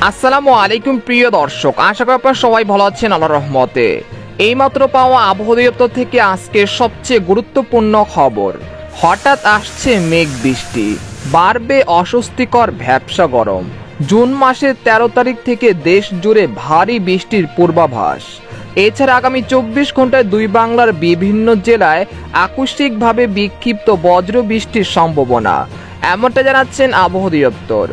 আসসালামু আলাইকুম প্রিয় দর্শক, আশা করি আপনারা সবাই ভালো আছেন আল্লাহর রহমতে। এইমাত্র পাওয়া আবহাওয়া দপ্তর থেকে আজকের সবচেয়ে গুরুত্বপূর্ণ খবর, হঠাৎ আসছে মেঘ বৃষ্টি, বাড়বে অস্বস্তিকর ভ্যাপসা গরম। জুন মাসের 13 তারিখ থেকে দেশ জুড়ে ভারী বৃষ্টির পূর্বাভাস। এছাড়া আগামী 24 ঘন্টায় দুই বাংলার বিভিন্ন জেলায় আকস্মিকভাবে বিক্ষিপ্ত বজ্র বৃষ্টির সম্ভাবনা, এমনটা জানাচ্ছেন আবহাওয়া দপ্তর।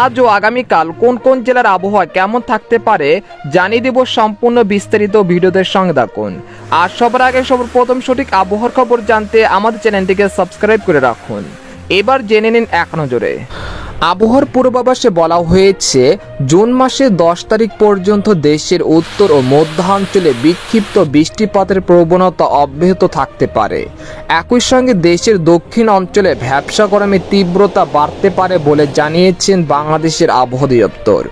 আজ ও আগামীকাল কোন কোন জেলার আবহাওয়া কেমন থাকতে পারে জানিয়ে দেব সম্পূর্ণ বিস্তারিত ভিডিওদের সঙ্গে থাকুন। আর সবার আগে সর্বপ্রথম সঠিক আবহাওয়ার খবর জানতে আমাদের চ্যানেলটিকে সাবস্ক্রাইব করে রাখুন। এবার জেনে নিন এক নজরে। আবহাওয়ার পূর্বাভাসে বলা হয়েছে, জুন মাসের 10 তারিখ পর্যন্ত দেশের উত্তর ও মধ্যাঞ্চলে বিক্ষিপ্ত বৃষ্টিপাতের প্রবণতা অব্যাহত থাকতে পারে। একই সঙ্গে দেশের দক্ষিণ অঞ্চলে ভ্যাপসা গরমের তীব্রতা বাড়তে পারে বলে জানিয়েছেন বাংলাদেশের আবহাওয়া দপ্তর।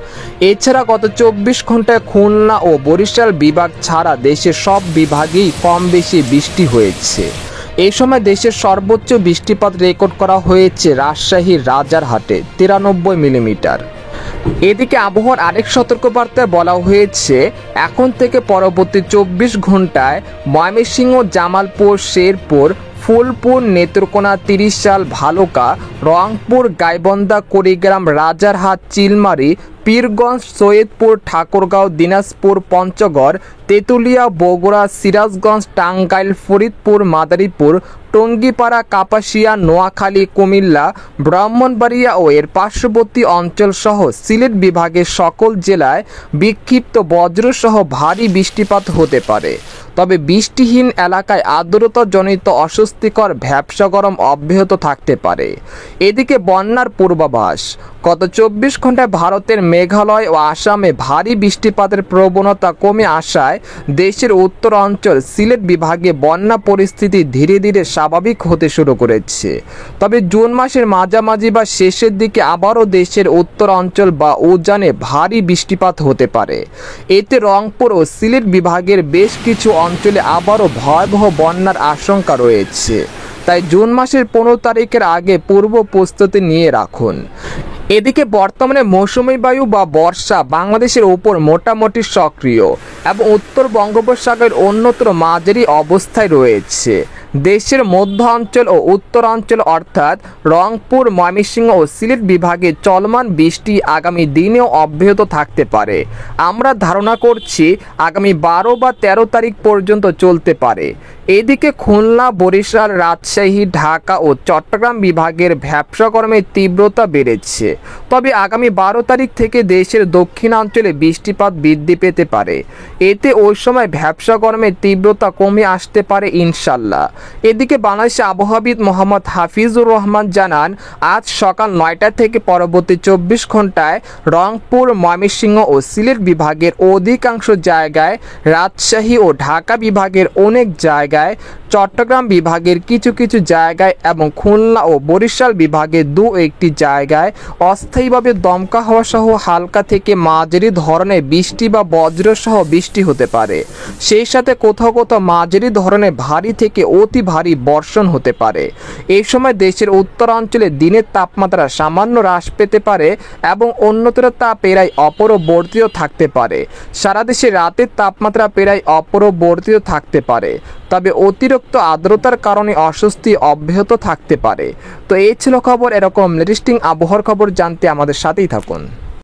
এছাড়া গত 24 ঘন্টায় খুলনা ও বরিশাল বিভাগ ছাড়া দেশের সব বিভাগেই কম বেশি বৃষ্টি হয়েছে। এই সময় দেশের সর্বোচ্চ বৃষ্টিপাত রেকর্ড করা হয়েছে রাজশাহীর রাজারহাটে 93 মিলিমিটার। এদিকে আবহাওয়ার আরেক সতর্কবার্তায় বলা হয়েছে, এখন থেকে পরবর্তী 24 ঘন্টায় ময়মনসিংহ, জামালপুর, শেরপুর, ফুলপুর, নেত্রকোনা, 30 সাল, ভালুকা, রংপুর, গাইবান্ধা, কুড়িগ্রাম, রাজারহাট, চিলমারী, পীরগঞ্জ, সৈয়দপুর, ঠাকুরগাঁও, দিনাজপুর, পঞ্চগড়, তেঁতুলিয়া, বগুড়া, সিরাজগঞ্জ, টাঙ্গাইল, ফরিদপুর, মাদারীপুর, টঙ্গীপাড়া, কাপাসিয়া, নোয়াখালী, কুমিল্লা, ব্রাহ্মণবাড়িয়া ও এর পার্শ্ববর্তী অঞ্চল সহ সিলেট বিভাগের সকল জেলায় বিক্ষিপ্ত বজ্রসহ ভারী বৃষ্টিপাত হতে পারে। তবে বৃষ্টিহীন এলাকায় আর্দ্রতাজনিত অস্বস্তিকর ভ্যাপসা গরম অব্যাহত থাকতে পারে। এদিকে বন্যার পূর্বাভাস, গত 24 ঘন্টায় ভারতের মেঘালয় ও আসামে ভারী বৃষ্টিপাতের প্রবণতা কমে আসায় দেশের উত্তর অঞ্চল সিলেট বিভাগে বন্যা পরিস্থিতি ধীরে ধীরে স্বাভাবিক হতে শুরু করেছে। তবে জুন মাসের মাঝামাঝি বা শেষের দিকে আবারও দেশের উত্তর অঞ্চল বা উজানে ভারী বৃষ্টিপাত হতে পারে। এতে রংপুর ও সিলেট বিভাগের বেশ কিছু অঞ্চলে আবারও ভয়াবহ বন্যার আশঙ্কা রয়েছে। তাই জুন মাসের 15 তারিখের আগে পূর্ব প্রস্তুতি নিয়ে রাখুন। এদিকে বর্তমানে মৌসুমী বায়ু বা বর্ষা বাংলাদেশের উপর মোটামুটি সক্রিয় এবং উত্তর বঙ্গোপসাগরের অন্যত্র মাঝারি অবস্থায় রয়েছে। দেশের মধ্য অঞ্চল ও উত্তরাঞ্চল অর্থাৎ রংপুর, ময়মনসিংহ ও সিলেট বিভাগে চলমান বৃষ্টি আগামী দিনেও অব্যাহত থাকতে পারে। আমরা ধারণা করছি আগামী 12 বা 13 তারিখ পর্যন্ত চলতে পারে। এদিকে খুলনা, বরিশাল, রাজশাহী, ঢাকা ও চট্টগ্রাম বিভাগের ভ্যাপসা গরমের তীব্রতা বেড়েছে। তবে আগামী 12 তারিখ থেকে দেশের দক্ষিণাঞ্চলে বৃষ্টিপাত বৃদ্ধি পেতে পারে। এতে ওই সময় ভ্যাপসা গরমের তীব্রতা কমে আসতে পারে ইনশাল্লাহ। এদিকে বাংলাদেশের আবহাওয়াবিদ মোহাম্মদ হাফিজুর রহমান জানান, আজ সকাল 9টা থেকে পরবর্তী 24 ঘন্টায় রংপুর, ময়মনসিংহ ও সিলেট বিভাগের অধিকাংশ জায়গায়, রাজশাহী ও ঢাকা বিভাগের অনেক জায়গায়, চট্টগ্রাম বিভাগের কিছু কিছু জায়গায় এবং খুলনা ও বরিশাল বিভাগের 2-1টি জায়গায় অস্থায়ীভাবে দমকা হাওয়া সহ হালকা থেকে মাঝারি ধরনের বৃষ্টি বা বজ্রসহ বৃষ্টি হতে পারে। সেই সাথে কোথাও কোথাও মাঝারি ধরনের ভারী থেকে অতি ভারী বর্ষণ হতে পারে। এই সময় দেশের উত্তরাঞ্চলে দিনের তাপমাত্রা সামান্য হ্রাস পেতে পারে এবং অন্যত্র তা প্রায় অপরিবর্তিত থাকতে পারে। সারা দেশে রাতের তাপমাত্রা প্রায় অপরিবর্তিত থাকতে পারে। তবে অতিরিক্ত আর্দ্রতার কারণে অস্বস্তি অব্যাহত থাকতে পারে। তো এই ছিল খবর। এরকম লেটেস্টিং আবহাওয়ার খবর জানতে আমাদের সাথেই থাকুন।